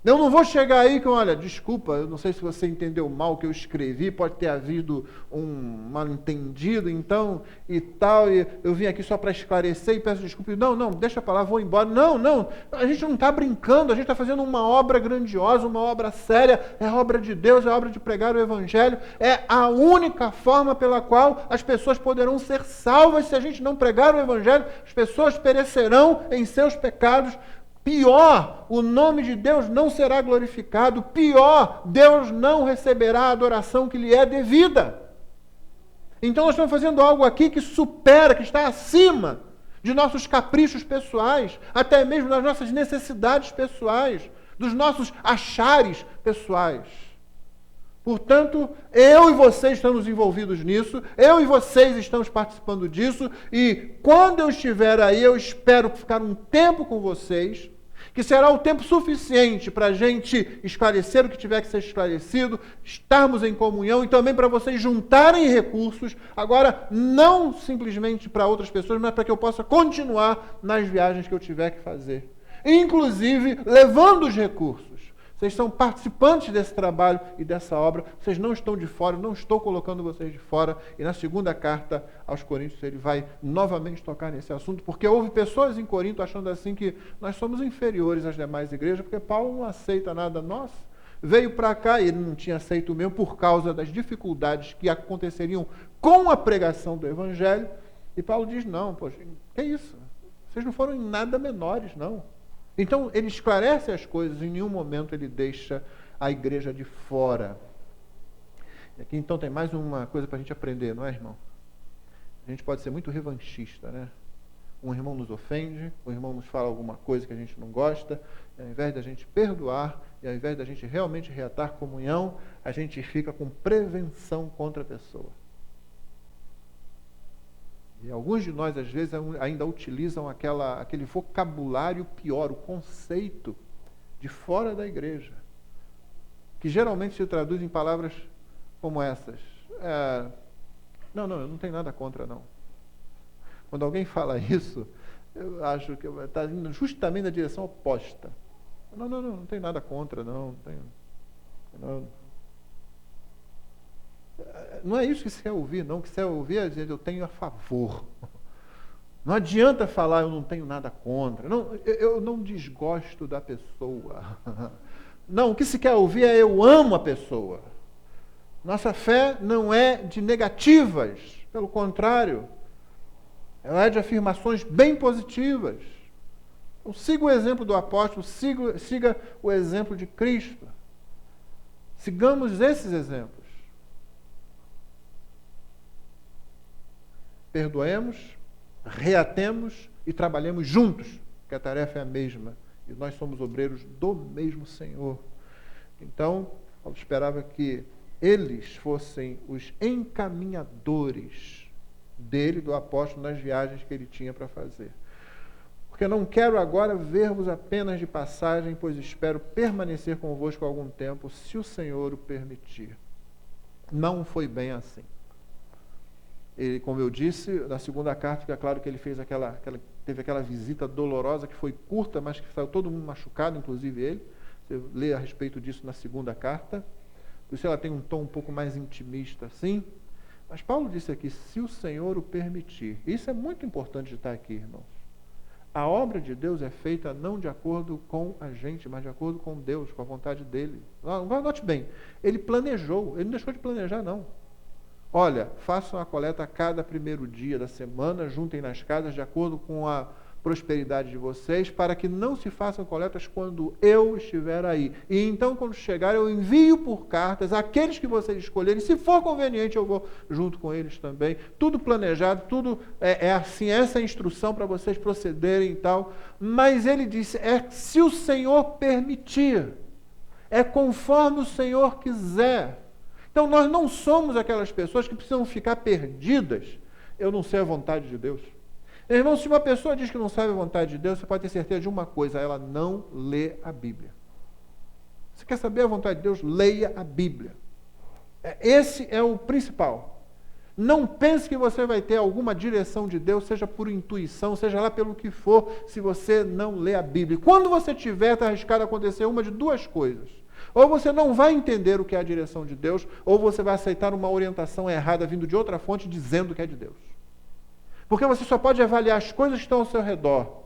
Eu não vou chegar aí com, olha, desculpa, eu não sei se você entendeu mal o que eu escrevi, pode ter havido um mal-entendido, então, e tal, e eu vim aqui só para esclarecer e peço desculpa. Não, deixa para lá, vou embora. Não, a gente não está brincando, a gente está fazendo uma obra grandiosa, uma obra séria, é a obra de Deus, é a obra de pregar o Evangelho, é a única forma pela qual as pessoas poderão ser salvas. Se a gente não pregar o Evangelho, as pessoas perecerão em seus pecados. Pior, o nome de Deus não será glorificado. Pior, Deus não receberá a adoração que lhe é devida. Então nós estamos fazendo algo aqui que supera, que está acima de nossos caprichos pessoais, até mesmo das nossas necessidades pessoais, dos nossos achares pessoais. Portanto, eu e vocês estamos envolvidos nisso, eu e vocês estamos participando disso, e quando eu estiver aí, eu espero ficar um tempo com vocês, que será o tempo suficiente para a gente esclarecer o que tiver que ser esclarecido, estarmos em comunhão e também para vocês juntarem recursos, agora não simplesmente para outras pessoas, mas para que eu possa continuar nas viagens que eu tiver que fazer. Inclusive, levando os recursos. Vocês são participantes desse trabalho e dessa obra, vocês não estão de fora, não estou colocando vocês de fora. E na segunda carta aos Coríntios ele vai novamente tocar nesse assunto, porque houve pessoas em Corinto achando assim que nós somos inferiores às demais igrejas, porque Paulo não aceita nada nosso. Veio para cá e ele não tinha aceito mesmo por causa das dificuldades que aconteceriam com a pregação do Evangelho. E Paulo diz, não, poxa, que isso? Vocês não foram em nada menores, não. Então, ele esclarece as coisas, em nenhum momento ele deixa a igreja de fora. E aqui, então, tem mais uma coisa para a gente aprender, não é, irmão? A gente pode ser muito revanchista, né? Um irmão nos ofende, um irmão nos fala alguma coisa que a gente não gosta, e ao invés da gente perdoar, e ao invés da gente realmente reatar comunhão, a gente fica com prevenção contra a pessoa. E alguns de nós, às vezes, ainda utilizam aquele vocabulário pior, o conceito de fora da igreja, que geralmente se traduz em palavras como essas. Eu não tenho nada contra, não. Quando alguém fala isso, eu acho que está indo justamente na direção oposta. Não tenho nada contra, não. Não é isso que você quer ouvir, não. O que você quer ouvir é dizer, eu tenho a favor. Não adianta falar, eu não tenho nada contra. Não, eu não desgosto da pessoa. Não, o que se quer ouvir é eu amo a pessoa. Nossa fé não é de negativas, pelo contrário. Ela é de afirmações bem positivas. Então, siga o exemplo do apóstolo, siga o exemplo de Cristo. Sigamos esses exemplos. Perdoemos, reatemos e trabalhemos juntos, que a tarefa é a mesma. E nós somos obreiros do mesmo Senhor. Então, Paulo esperava que eles fossem os encaminhadores dele, do apóstolo, nas viagens que ele tinha para fazer. Porque não quero agora ver-vos apenas de passagem, pois espero permanecer convosco algum tempo, se o Senhor o permitir. Não foi bem assim. Ele, como eu disse, na segunda carta, fica claro que ele fez teve aquela visita dolorosa, que foi curta, mas que saiu todo mundo machucado, inclusive ele. Você lê a respeito disso na segunda carta. Por isso ela tem um tom um pouco mais intimista, assim. Mas Paulo disse aqui, se o Senhor o permitir. Isso é muito importante de estar aqui, irmãos. A obra de Deus é feita não de acordo com a gente, mas de acordo com Deus, com a vontade dele. Note bem, ele planejou, ele não deixou de planejar, não. Olha, façam a coleta a cada primeiro dia da semana, juntem nas casas de acordo com a prosperidade de vocês, para que não se façam coletas quando eu estiver aí. E então, quando chegar, eu envio por cartas aqueles que vocês escolherem. Se for conveniente, eu vou junto com eles também. Tudo planejado, tudo é assim, essa instrução para vocês procederem e tal. Mas ele disse, se o Senhor permitir, é conforme o Senhor quiser. Então, nós não somos aquelas pessoas que precisam ficar perdidas. Eu não sei a vontade de Deus. Irmão, se uma pessoa diz que não sabe a vontade de Deus, você pode ter certeza de uma coisa, ela não lê a Bíblia. Você quer saber a vontade de Deus? Leia a Bíblia. Esse é o principal. Não pense que você vai ter alguma direção de Deus, seja por intuição, seja lá pelo que for, se você não lê a Bíblia. Quando você tiver, está arriscado acontecer uma de duas coisas. Ou você não vai entender o que é a direção de Deus, ou você vai aceitar uma orientação errada vindo de outra fonte dizendo que é de Deus. Porque você só pode avaliar as coisas que estão ao seu redor.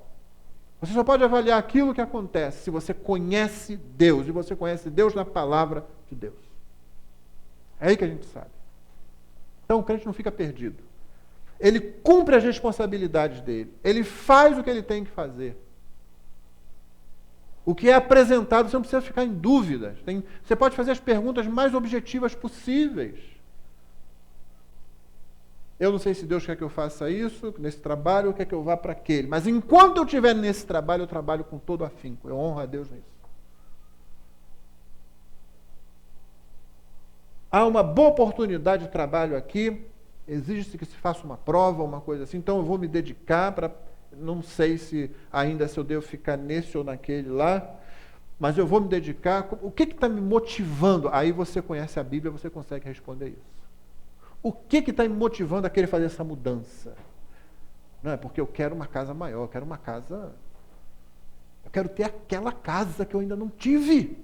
Você só pode avaliar aquilo que acontece se você conhece Deus. E você conhece Deus na palavra de Deus. É aí que a gente sabe. Então o crente não fica perdido. Ele cumpre as responsabilidades dele. Ele faz o que ele tem que fazer. O que é apresentado, você não precisa ficar em dúvidas. Você pode fazer as perguntas mais objetivas possíveis. Eu não sei se Deus quer que eu faça isso, nesse trabalho, ou quer que eu vá para aquele. Mas enquanto eu estiver nesse trabalho, eu trabalho com todo afinco. Eu honro a Deus nisso. Há uma boa oportunidade de trabalho aqui, exige-se que se faça uma prova, uma coisa assim, então eu vou me dedicar para... Não sei se eu devo ficar nesse ou naquele lá, mas eu vou me dedicar. O que está me motivando? Aí você conhece a Bíblia, você consegue responder isso. O que está me motivando a querer fazer essa mudança? Não é porque eu quero uma casa maior, eu quero ter aquela casa que eu ainda não tive.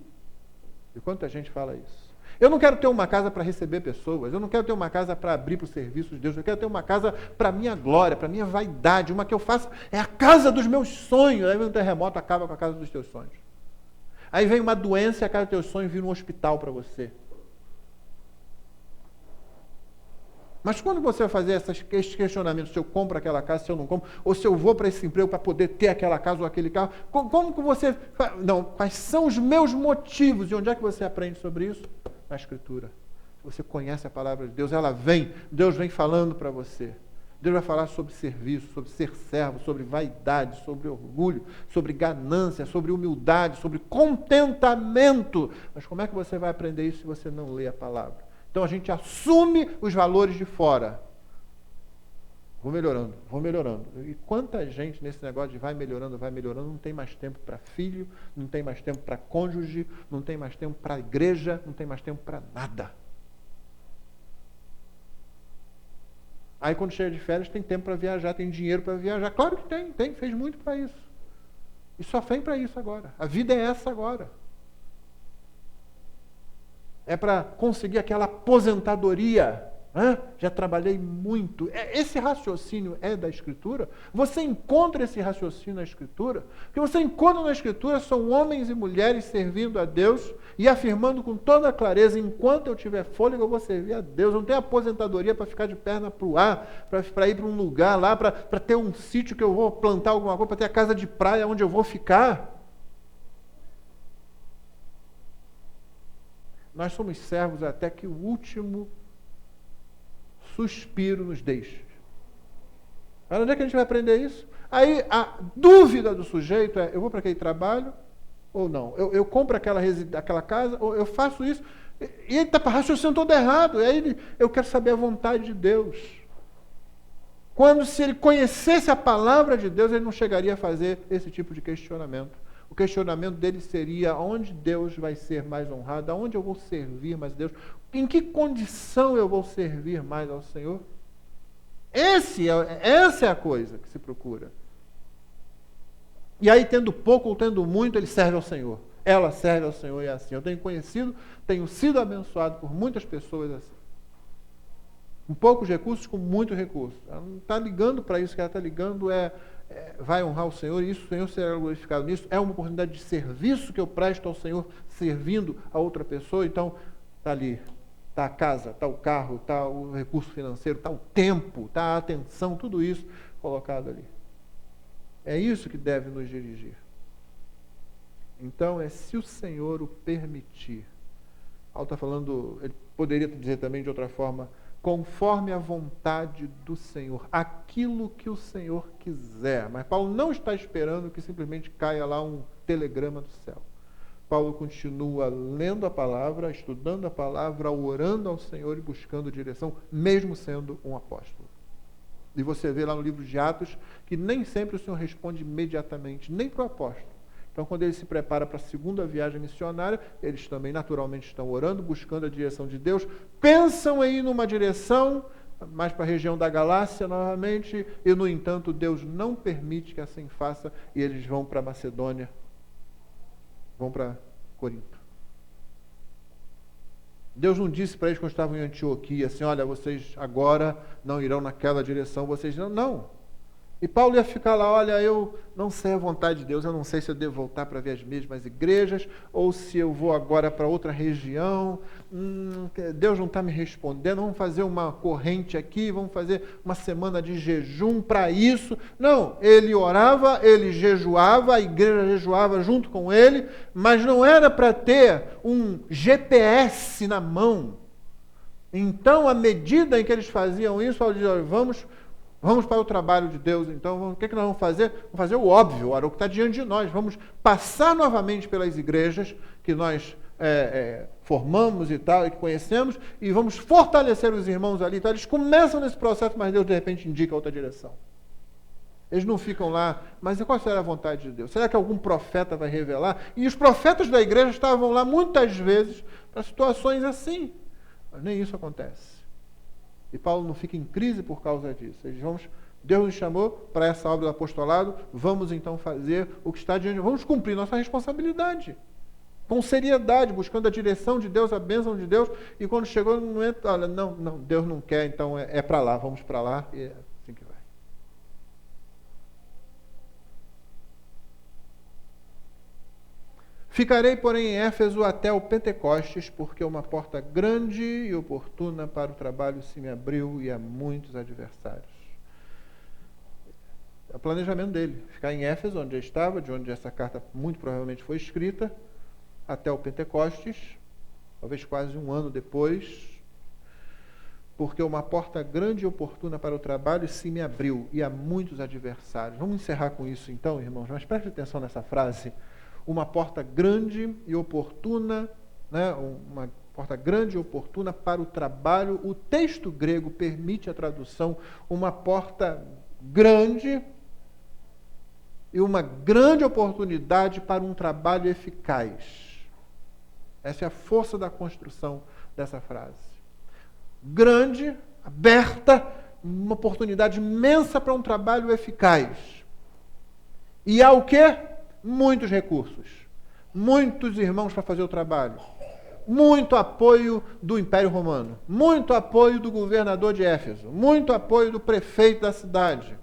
E quanta gente fala isso? Eu não quero ter uma casa para receber pessoas, eu não quero ter uma casa para abrir para o serviço de Deus, eu quero ter uma casa para a minha glória, para a minha vaidade, uma que eu faça, é a casa dos meus sonhos. Aí vem um terremoto, acaba com a casa dos teus sonhos. Aí vem uma doença e a casa dos teus sonhos vira um hospital para você. Mas quando você vai fazer esses questionamentos, se eu compro aquela casa, se eu não compro, ou se eu vou para esse emprego para poder ter aquela casa ou aquele carro, como que você... Não, quais são os meus motivos? E onde é que você aprende sobre isso? Na Escritura. Você conhece a palavra de Deus, ela vem, Deus vem falando para você. Deus vai falar sobre serviço, sobre ser servo, sobre vaidade, sobre orgulho, sobre ganância, sobre humildade, sobre contentamento. Mas como é que você vai aprender isso se você não lê a palavra? Então a gente assume os valores de fora. Vou melhorando, vou melhorando. E quanta gente nesse negócio de vai melhorando, não tem mais tempo para filho, não tem mais tempo para cônjuge, não tem mais tempo para igreja, não tem mais tempo para nada. Aí quando chega de férias tem tempo para viajar, tem dinheiro para viajar. Claro que tem, fez muito para isso. E só vem para isso agora. A vida é essa agora. É para conseguir aquela aposentadoria. Já trabalhei muito. Esse raciocínio é da Escritura? Você encontra esse raciocínio na Escritura? O que você encontra na Escritura são homens e mulheres servindo a Deus e afirmando com toda clareza: enquanto eu tiver fôlego, eu vou servir a Deus. Eu não tenho aposentadoria para ficar de perna para o ar, para ir para um lugar lá, para ter um sítio que eu vou plantar alguma coisa, para ter a casa de praia onde eu vou ficar. Nós somos servos até que o último suspiro nos deixe. Mas onde é que a gente vai aprender isso? Aí a dúvida do sujeito é: eu vou para aquele trabalho ou não? Eu compro aquela casa ou eu faço isso? E ele está raciocinando todo errado. Aí eu quero saber a vontade de Deus. Quando, se ele conhecesse a palavra de Deus, ele não chegaria a fazer esse tipo de questionamento. O questionamento dele seria: onde Deus vai ser mais honrado? Aonde eu vou servir mais a Deus? Em que condição eu vou servir mais ao Senhor? Essa é a coisa que se procura. E aí, tendo pouco ou tendo muito, ele serve ao Senhor. Ela serve ao Senhor e é assim. Eu tenho sido abençoado por muitas pessoas assim. Com poucos recursos, com muitos recursos. Ela não está ligando para isso, que ela está ligando vai honrar o Senhor, e isso, o Senhor será glorificado nisso. É uma oportunidade de serviço que eu presto ao Senhor, servindo a outra pessoa. Então, está ali, está a casa, está o carro, está o recurso financeiro, está o tempo, está a atenção, tudo isso colocado ali. É isso que deve nos dirigir. Então, se o Senhor o permitir. Paulo está falando, ele poderia dizer também de outra forma: conforme a vontade do Senhor, aquilo que o Senhor quiser. Mas Paulo não está esperando que simplesmente caia lá um telegrama do céu. Paulo continua lendo a palavra, estudando a palavra, orando ao Senhor e buscando direção, mesmo sendo um apóstolo. E você vê lá no livro de Atos que nem sempre o Senhor responde imediatamente, nem para o apóstolo. Então, quando ele se prepara para a segunda viagem missionária, eles também naturalmente estão orando, buscando a direção de Deus, pensam em ir numa direção, mais para a região da Galácia novamente, e no entanto Deus não permite que assim faça, e eles vão para Macedônia, vão para Corinto. Deus não disse para eles quando estavam em Antioquia, assim: olha, vocês agora não irão naquela direção, vocês não. E Paulo ia ficar lá: olha, eu não sei a vontade de Deus, eu não sei se eu devo voltar para ver as mesmas igrejas, ou se eu vou agora para outra região, Deus não está me respondendo, vamos fazer uma corrente aqui, vamos fazer uma semana de jejum para isso. Não, ele orava, ele jejuava, a igreja jejuava junto com ele, mas não era para ter um GPS na mão. Então, à medida em que eles faziam isso, Paulo dizia: olha, Vamos para o trabalho de Deus, então. O que nós vamos fazer? Vamos fazer o óbvio, o que está diante de nós. Vamos passar novamente pelas igrejas que nós formamos e tal, e que conhecemos, e vamos fortalecer os irmãos ali. Então, eles começam nesse processo, mas Deus, de repente, indica outra direção. Eles não ficam lá: mas qual será a vontade de Deus? Será que algum profeta vai revelar? E os profetas da igreja estavam lá, muitas vezes, para situações assim. Mas nem isso acontece. E Paulo não fica em crise por causa disso. Deus nos chamou para essa obra do apostolado, vamos então fazer o que está diante, vamos cumprir nossa responsabilidade. Com seriedade, buscando a direção de Deus, a bênção de Deus, e quando chegou no momento, olha, não, Deus não quer, então é para lá, vamos para lá, e é assim que vai. Ficarei, porém, em Éfeso até o Pentecostes, porque uma porta grande e oportuna para o trabalho se me abriu e há muitos adversários. É o planejamento dele, ficar em Éfeso, onde ele estava, de onde essa carta muito provavelmente foi escrita, até o Pentecostes, talvez quase um ano depois. porque uma porta grande e oportuna para o trabalho se me abriu, e há muitos adversários. Vamos encerrar com isso então, irmãos, mas preste atenção nessa frase. Uma porta grande e oportuna, né? Uma porta grande e oportuna para o trabalho. O texto grego permite a tradução, uma porta grande e uma grande oportunidade para um trabalho eficaz. Essa é a força da construção dessa frase. Grande, aberta, uma oportunidade imensa para um trabalho eficaz. E há o quê? Muitos recursos. Muitos irmãos para fazer o trabalho. Muito apoio do Império Romano. Muito apoio do governador de Éfeso. Muito apoio do prefeito da cidade.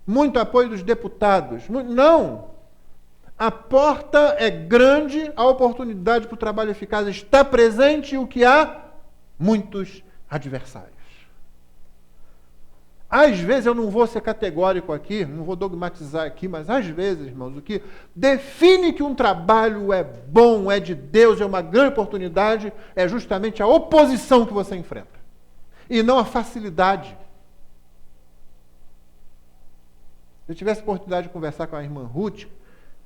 Muito apoio dos deputados. Não! A porta é grande, a oportunidade para o trabalho eficaz está presente e o que há? Muitos adversários. Às vezes, eu não vou ser categórico aqui, não vou dogmatizar aqui, mas às vezes, irmãos, o que define que um trabalho é bom, é de Deus, é uma grande oportunidade, é justamente a oposição que você enfrenta. E não a facilidade. Se eu tivesse a oportunidade de conversar com a irmã Ruth,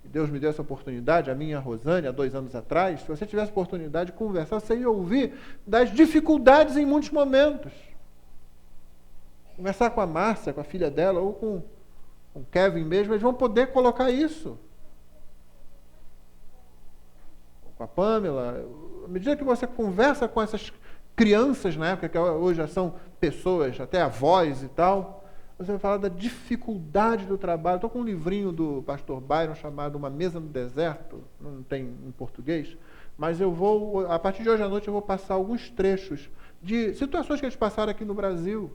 Deus me deu essa oportunidade, a minha Rosane, há 2 anos atrás, se você tivesse a oportunidade de conversar, você ia ouvir das dificuldades em muitos momentos. Conversar com a Márcia, com a filha dela, ou com o Kevin mesmo, eles vão poder colocar isso. Com a Pamela. À medida que você conversa com essas crianças, na época, que hoje já são pessoas, até avós e tal, você vai falar da dificuldade do trabalho. Estou com um livrinho do pastor Byron chamado Uma Mesa no Deserto, não tem em português, mas eu vou, a partir de hoje à noite, eu vou passar alguns trechos de situações que eles passaram aqui no Brasil.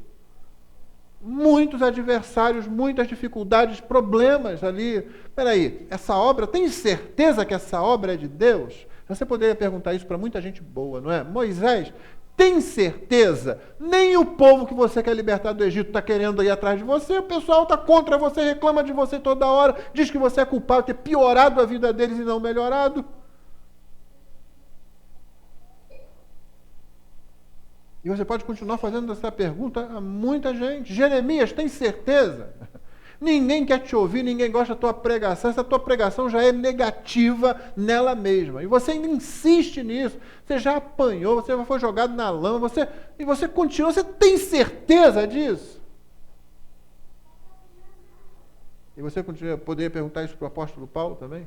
Muitos adversários, muitas dificuldades, problemas ali. Peraí, essa obra, tem certeza que essa obra é de Deus? Você poderia perguntar isso para muita gente boa, não é? Moisés, tem certeza? Nem o povo que você quer libertar do Egito está querendo ir atrás de você, o pessoal está contra você, reclama de você toda hora, diz que você é culpado de ter piorado a vida deles e não melhorado. E você pode continuar fazendo essa pergunta a muita gente. Jeremias, tem certeza? Ninguém quer te ouvir, ninguém gosta da tua pregação. Essa tua pregação já é negativa nela mesma. E você ainda insiste nisso. Você já apanhou, você já foi jogado na lama, e você continua. Você tem certeza disso? E você poderia perguntar isso para o apóstolo Paulo também?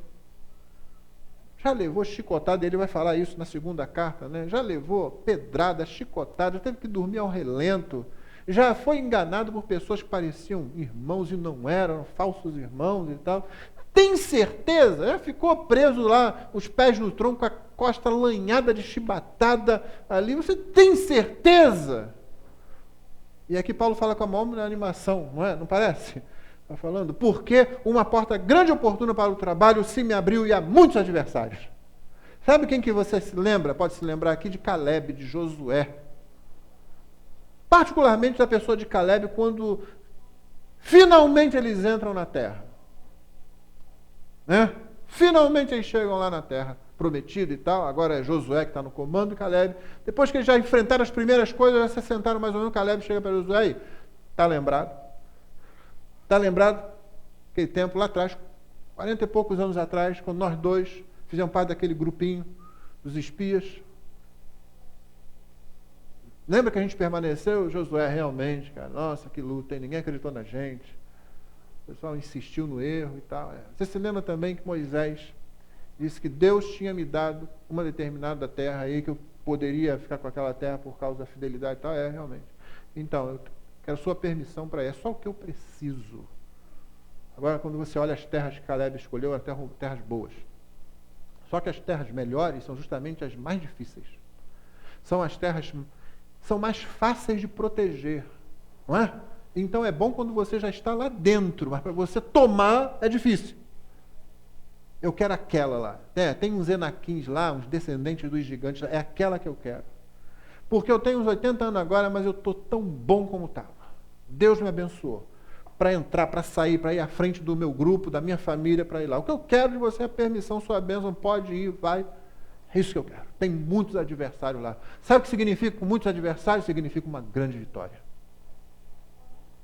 Já levou chicotada, ele vai falar isso na segunda carta, né? Já levou pedrada, chicotada, já teve que dormir ao relento, já foi enganado por pessoas que pareciam irmãos e não eram, falsos irmãos e tal. Tem certeza? Já ficou preso lá, os pés no tronco, com a costa lanhada de chibatada ali. Você tem certeza? E aqui Paulo fala com a maior animação, não é? Não parece? Está falando, porque uma porta grande e oportuna para o trabalho se me abriu e há muitos adversários. Sabe quem que você se lembra? Pode se lembrar aqui de Caleb, de Josué. Particularmente da pessoa de Caleb, quando finalmente eles entram na terra. Né? Finalmente eles chegam lá na terra prometida e tal. Agora é Josué que está no comando, Caleb. Depois que eles já enfrentaram as primeiras coisas, já se sentaram mais ou menos, Caleb chega para Josué aí. Está lembrado? Está lembrado? Aquele tempo lá atrás, 40 e poucos anos atrás, quando nós dois fizemos parte daquele grupinho dos espias. Lembra que a gente permaneceu? Josué, realmente, cara, nossa, que luta, hein? Ninguém acreditou na gente. O pessoal insistiu no erro e tal. Você se lembra também que Moisés disse que Deus tinha me dado uma determinada terra aí, que eu poderia ficar com aquela terra por causa da fidelidade e tal? É, realmente. Então, eu quero sua permissão para ir. É só o que eu preciso. Agora, quando você olha as terras que Caleb escolheu, eram terras boas. Só que as terras melhores são justamente as mais difíceis. São as terras, são mais fáceis de proteger. Não é? Então é bom quando você já está lá dentro, mas para você tomar é difícil. Eu quero aquela lá. Tem uns Enaquins lá, uns descendentes dos gigantes, é aquela que eu quero. Porque eu tenho uns 80 anos agora, mas eu estou tão bom como estava. Deus me abençoou para entrar, para sair, para ir à frente do meu grupo, da minha família, para ir lá. O que eu quero de você é a permissão, sua bênção, pode ir, vai. É isso que eu quero. Tem muitos adversários lá. Sabe o que significa com muitos adversários? Significa uma grande vitória.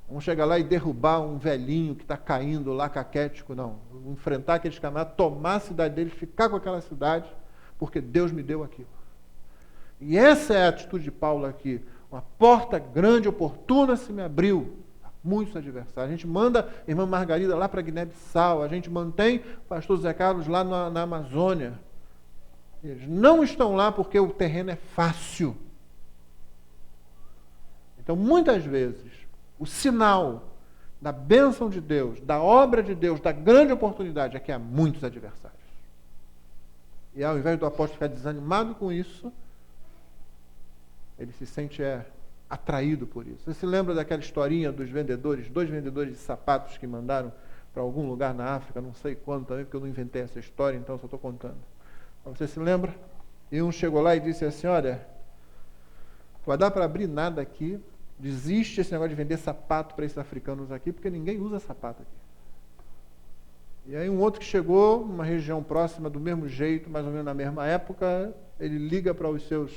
Vamos chegar lá e derrubar um velhinho que está caindo lá, caquético, não. Vamos enfrentar aqueles camaradas, tomar a cidade deles, ficar com aquela cidade, porque Deus me deu aquilo. E essa é a atitude de Paulo aqui. Uma porta grande, oportuna se me abriu. Muitos adversários. A gente manda a irmã Margarida lá para Guiné-Bissau. A gente mantém o pastor Zé Carlos lá na Amazônia. Eles não estão lá porque o terreno é fácil. Então, muitas vezes, o sinal da bênção de Deus, da obra de Deus, da grande oportunidade é que há muitos adversários. E ao invés do apóstolo ficar desanimado com isso, ele se sente atraído por isso. Você se lembra daquela historinha dos vendedores, 2 vendedores de sapatos que mandaram para algum lugar na África, não sei quando também, porque eu não inventei essa história, então só estou contando. Você se lembra? E um chegou lá e disse assim, olha, não vai dar para abrir nada aqui, desiste esse negócio de vender sapato para esses africanos aqui, porque ninguém usa sapato aqui. E aí um outro que chegou, numa região próxima, do mesmo jeito, mais ou menos na mesma época, ele liga para os seus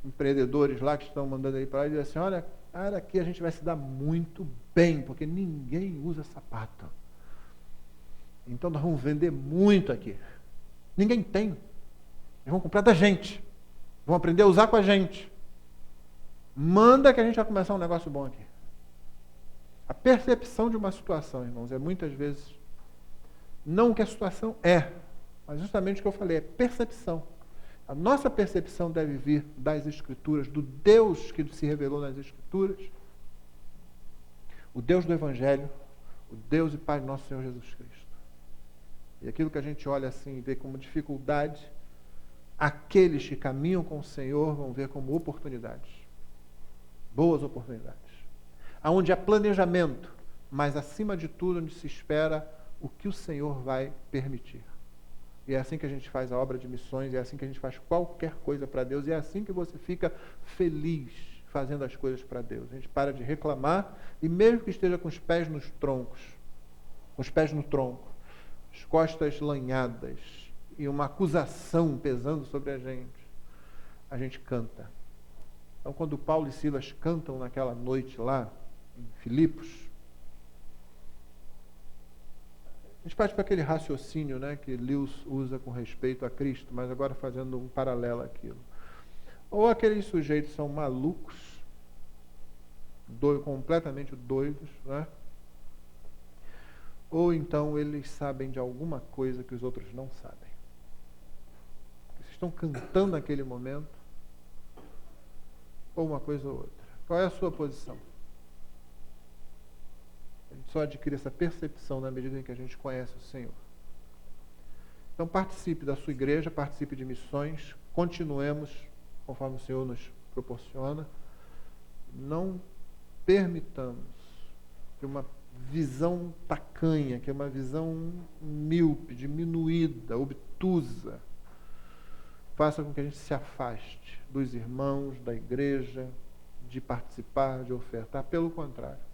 empreendedores lá que estão mandando ele para lá e diz assim, olha, cara, aqui a gente vai se dar muito bem, porque ninguém usa sapato. Então nós vamos vender muito aqui. Ninguém tem. Eles vão comprar da gente. Vão aprender a usar com a gente. Manda que a gente vai começar um negócio bom aqui. A percepção de uma situação, irmãos, é muitas vezes não o que a situação é, mas justamente o que eu falei, é percepção. A nossa percepção deve vir das Escrituras, do Deus que se revelou nas Escrituras, o Deus do Evangelho, o Deus e Pai de nosso Senhor Jesus Cristo. E aquilo que a gente olha assim e vê como dificuldade, aqueles que caminham com o Senhor vão ver como oportunidades. Boas oportunidades. Onde há planejamento, mas acima de tudo onde se espera o que o Senhor vai permitir. E é assim que a gente faz a obra de missões, é assim que a gente faz qualquer coisa para Deus, e é assim que você fica feliz fazendo as coisas para Deus. A gente para de reclamar, e mesmo que esteja com os pés nos troncos, com os pés no tronco, as costas lanhadas, e uma acusação pesando sobre a gente canta. Então, quando Paulo e Silas cantam naquela noite lá, em Filipos, a gente parte para aquele raciocínio, né, que Lewis usa com respeito a Cristo, mas agora fazendo um paralelo àquilo. Ou aqueles sujeitos são malucos, completamente doidos, né? Ou então eles sabem de alguma coisa que os outros não sabem. Vocês estão cantando naquele momento, ou uma coisa ou outra. Qual é a sua posição? A gente só adquire essa percepção na medida em que a gente conhece o Senhor. Então participe da sua igreja, participe de missões, continuemos conforme o Senhor nos proporciona. Não permitamos que uma visão tacanha, que é uma visão míope, diminuída, obtusa, faça com que a gente se afaste dos irmãos, da igreja, de participar, de ofertar. Pelo contrário.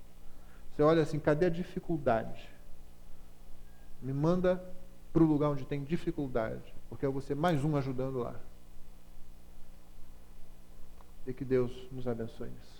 Você olha assim, cadê a dificuldade? Me manda para o lugar onde tem dificuldade, porque eu vou ser mais um ajudando lá. E que Deus nos abençoe nisso.